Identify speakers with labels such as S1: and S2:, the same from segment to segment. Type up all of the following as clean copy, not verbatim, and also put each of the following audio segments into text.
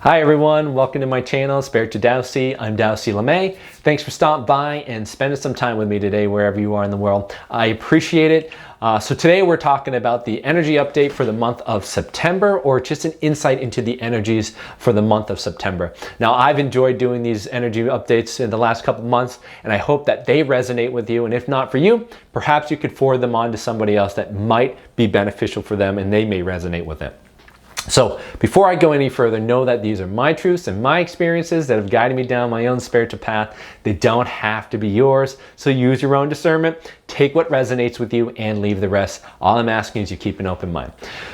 S1: Hi everyone, welcome to my channel, Spiritual Dowsy. I'm Dowsy LeMay. Thanks for stopping by and spending some time with me today wherever you are in the world. I appreciate it. So today we're talking about the energy update for the month of September, or just an insight into the energies for the month of September. Now, I've enjoyed doing these energy updates in the last couple of months, and I hope that they resonate with you. And if not for you, perhaps you could forward them on to somebody else that might be beneficial for them and they may resonate with it. So before I go any further, know that these are my truths and my experiences that have guided me down my own spiritual path. They don't have to be yours, so use your own discernment. Take what resonates with you and leave the rest. All I'm asking is you keep an open mind.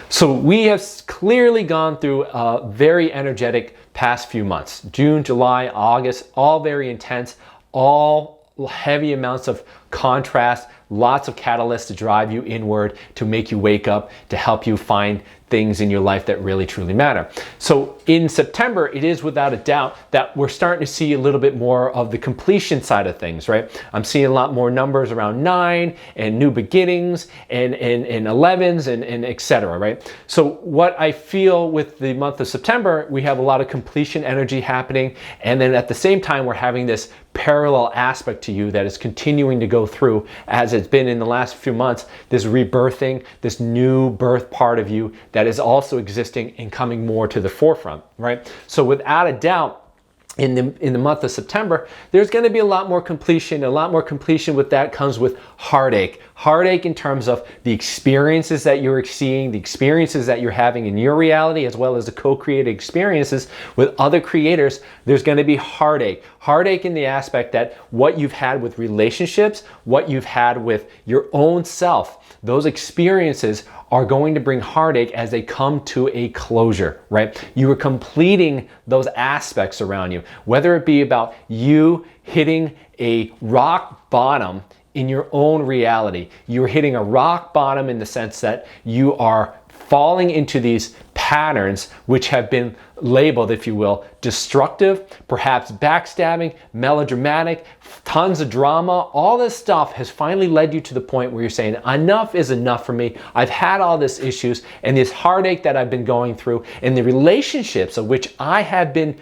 S1: So we have clearly gone through a very energetic past few months. June, July, August, all very intense, all heavy amounts of contrast, lots of catalysts to drive you inward, to make you wake up, to help you find things in your life that really truly matter. So in September, it is without a doubt that we're starting to see a little bit more of the completion side of things, right? I'm seeing a lot more numbers around 9 and new beginnings and 11s and etc., right? So what I feel with the month of September, we have a lot of completion energy happening, and then at the same time, we're having this parallel aspect to you that is continuing to go through, as it's been in the last few months, this rebirthing, this new birth part of you that is also existing and coming more to the forefront, right? So without a doubt, in the month of September, there's going to be a lot more completion. A lot more completion with that comes with heartache. Heartache in terms of the experiences that you're seeing, the experiences that you're having in your reality, as well as the co-created experiences with other creators. There's going to be heartache. Heartache in the aspect that what you've had with relationships, what you've had with your own self, those experiences are going to bring heartache as they come to a closure, right? You are completing those aspects around you, whether it be about you hitting a rock bottom in your own reality. You're hitting a rock bottom in the sense that you are falling into these patterns which have been labeled, if you will, destructive, perhaps backstabbing, melodramatic, tons of drama. All this stuff has finally led you to the point where you're saying, enough is enough for me. I've had all these issues and this heartache that I've been going through, and the relationships of which I have been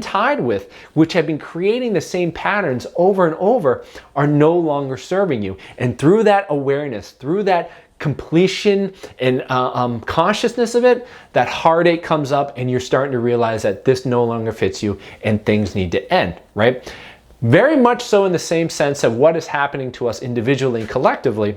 S1: tied with, which have been creating the same patterns over and over, are no longer serving you. And through that awareness, through that completion and consciousness of it, that heartache comes up and you're starting to realize that this no longer fits you and things need to end, right? Very much so in the same sense of what is happening to us individually and collectively.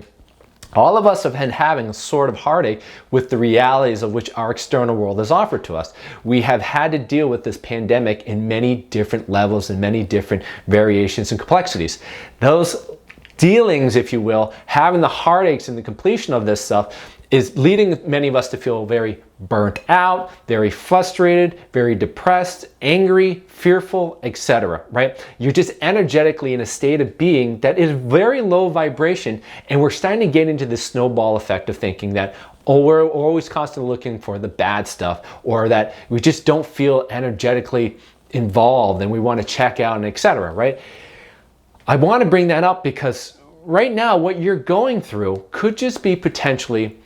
S1: All of us have been having a sort of heartache with the realities of which our external world has offered to us. We have had to deal with this pandemic in many different levels and many different variations and complexities. Those dealings, if you will, having the heartaches and the completion of this stuff is leading many of us to feel very burnt out, very frustrated, very depressed, angry, fearful, etc., right? You're just energetically in a state of being that is very low vibration, and we're starting to get into this snowball effect of thinking that, oh, we're always constantly looking for the bad stuff, or that we just don't feel energetically involved and we want to check out and etc., right? I want to bring that up because right now what you're going through could just be potentially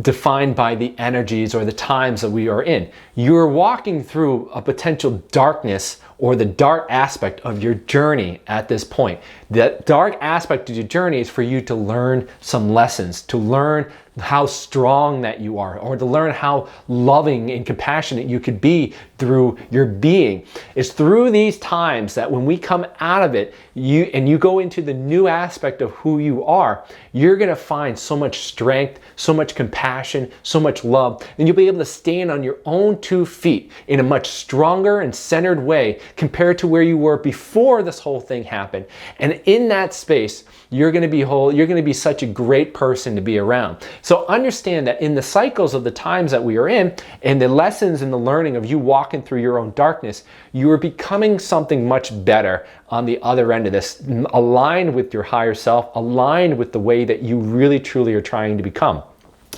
S1: defined by the energies or the times that we are in. You're walking through a potential darkness or the dark aspect of your journey at this point. That dark aspect of your journey is for you to learn some lessons, to learn how strong that you are, or to learn how loving and compassionate you could be through your being. It's through these times that when we come out of it, you go into the new aspect of who you are, you're gonna find so much strength, so much compassion, so much love, and you'll be able to stand on your own 2 feet in a much stronger and centered way compared to where you were before this whole thing happened. And in that space, you're gonna be whole, you're gonna be such a great person to be around. So understand that in the cycles of the times that we are in, and the lessons and the learning of you walking through your own darkness, you are becoming something much better on the other end of this, aligned with your higher self, aligned with the way that you really truly are trying to become.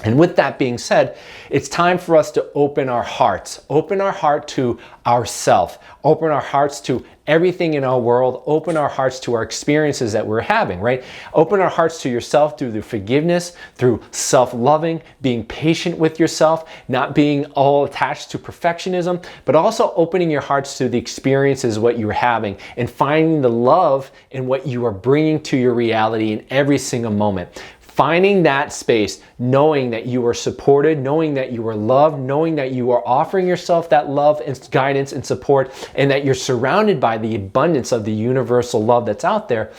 S1: And with that being said, it's time for us to open our hearts, open our heart to ourself, open our hearts to everything in our world, open our hearts to our experiences that we're having, right? Open our hearts to yourself through the forgiveness, through self-loving, being patient with yourself, not being all attached to perfectionism, but also opening your hearts to the experiences, what you're having, and finding the love in what you are bringing to your reality in every single moment. Finding that space, knowing that you are supported, knowing that you are loved, knowing that you are offering yourself that love and guidance and support, and that you're surrounded by the abundance of the universal love that's out there,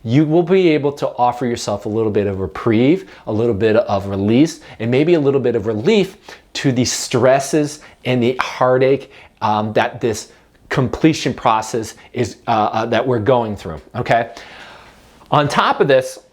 S1: you will be able to offer yourself a little bit of reprieve, a little bit of release, and maybe a little bit of relief to the stresses and the heartache that this completion process is that we're going through, okay? On top of this,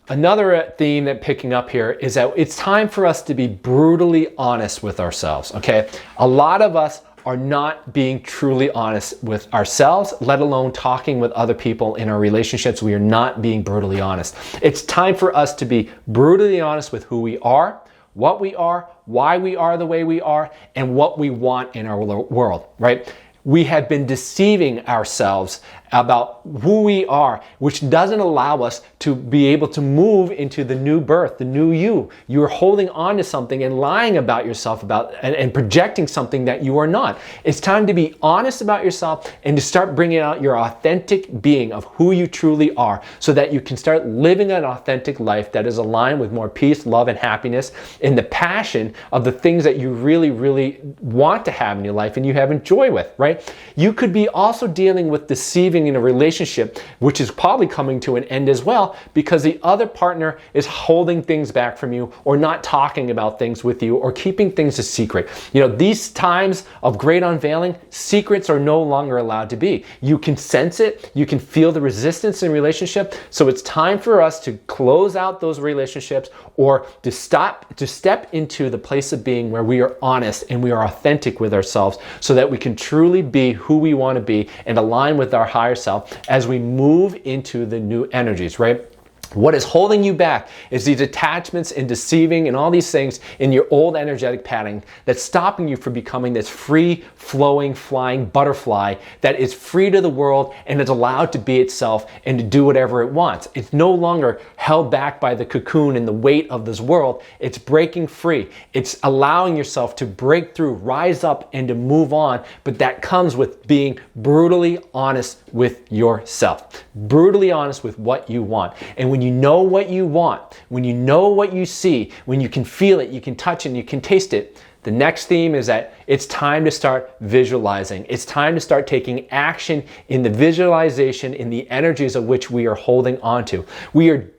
S1: another theme that picking up here is that it's time for us to be brutally honest with ourselves, okay? A lot of us are not being truly honest with ourselves, let alone talking with other people in our relationships. We are not being brutally honest. It's time for us to be brutally honest with who we are, what we are, why we are the way we are, and what we want in our world, right? We have been deceiving ourselves about who we are, which doesn't allow us to be able to move into the new birth, the new you. You're holding on to something and lying about yourself and projecting something that you are not. It's time to be honest about yourself and to start bringing out your authentic being of who you truly are, so that you can start living an authentic life that is aligned with more peace, love, and happiness, and the passion of the things that you really, really want to have in your life and you have joy with, right? You could be also dealing with deceiving in a relationship, which is probably coming to an end as well, because the other partner is holding things back from you, or not talking about things with you, or keeping things a secret. You know, these times of great unveiling, secrets are no longer allowed to be. You can sense it, you can feel the resistance in relationship, so it's time for us to close out those relationships, or to step into the place of being where we are honest and we are authentic with ourselves, so that we can truly be who we want to be and align with our higher self as we move into the new energies, right? What is holding you back is these attachments and deceiving and all these things in your old energetic pattern that's stopping you from becoming this free, flowing, flying butterfly that is free to the world and is allowed to be itself and to do whatever it wants. It's no longer held back by the cocoon and the weight of this world. It's breaking free. It's allowing yourself to break through, rise up, and to move on. But that comes with being brutally honest with yourself. Brutally honest with what you want. And when you know what you want, when you know what you see, when you can feel it, you can touch it, and you can taste it, the next theme is that it's time to start visualizing. It's time to start taking action in the visualization, in the energies of which we are holding on to. We are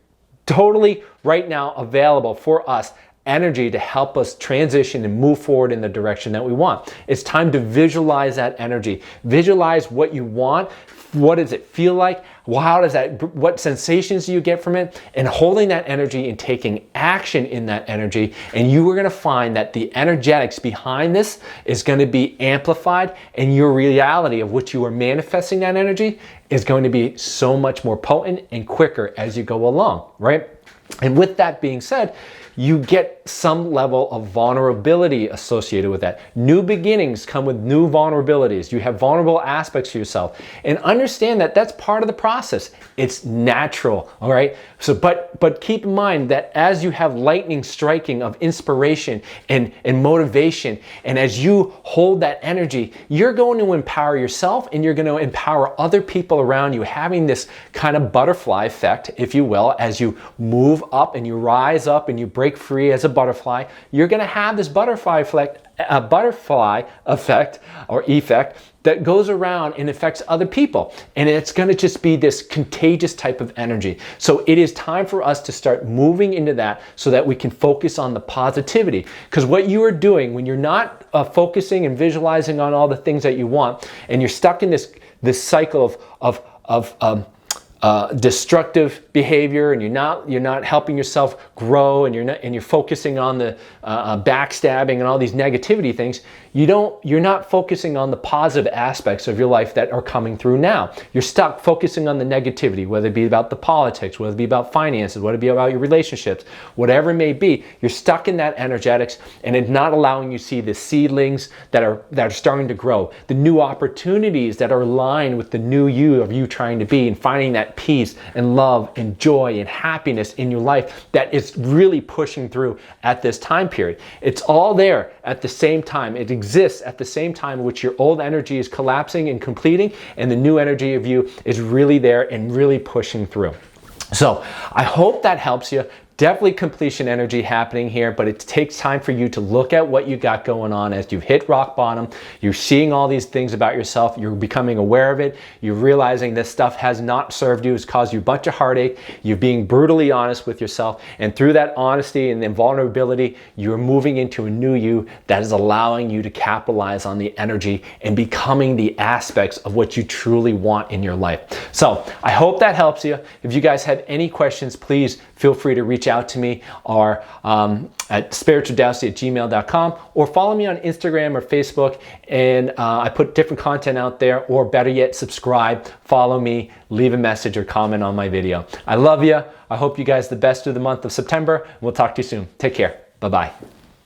S1: totally right now available for us energy to help us transition and move forward in the direction that we want. It's time to visualize that energy. Visualize what you want. What does it feel like? What sensations do you get from it? And holding that energy and taking action in that energy. And you are going to find that the energetics behind this is going to be amplified, and your reality of which you are manifesting that energy is going to be so much more potent and quicker as you go along, right? And with that being said, you get some level of vulnerability associated with that. New beginnings come with new vulnerabilities. You have vulnerable aspects to yourself. And understand that that's part of the process. It's natural, all right? So, but keep in mind that as you have lightning striking of inspiration and motivation, and as you hold that energy, you're going to empower yourself and you're going to empower other people around you, having this kind of butterfly effect, if you will, as you move up and you rise up and you break free as a butterfly. You're going to have this butterfly effect or effect that goes around and affects other people. And it's going to just be this contagious type of energy. So it is time for us to start moving into that so that we can focus on the positivity. Because what you are doing when you're not focusing and visualizing on all the things that you want, and you're stuck in this cycle of destructive behavior, and you're not helping yourself grow, and you're focusing on the backstabbing and all these negativity things, you're not focusing on the positive aspects of your life that are coming through now. You're stuck focusing on the negativity, whether it be about the politics, whether it be about finances, whether it be about your relationships, whatever it may be. You're stuck in that energetics, and it's not allowing you to see the seedlings that are starting to grow, the new opportunities that are aligned with the new you of you trying to be, and finding that peace and love and joy and happiness in your life that is really pushing through at this time period. It's all there at the same time. It exists at the same time in which your old energy is collapsing and completing, and the new energy of you is really there and really pushing through. So I hope that helps you. Definitely completion energy happening here, but it takes time for you to look at what you got going on as you've hit rock bottom. You're seeing all these things about yourself. You're becoming aware of it. You're realizing this stuff has not served you. It's caused you a bunch of heartache. You're being brutally honest with yourself. And through that honesty and then vulnerability, you're moving into a new you that is allowing you to capitalize on the energy and becoming the aspects of what you truly want in your life. So I hope that helps you. If you guys have any questions, please feel free to reach out to me or at spiritualdowsy@gmail.com, or follow me on Instagram or Facebook, and I put different content out there, or better yet, subscribe, follow me, leave a message or comment on my video. I love you. I hope you guys the best of the month of September. We'll talk to you soon. Take care. Bye-bye.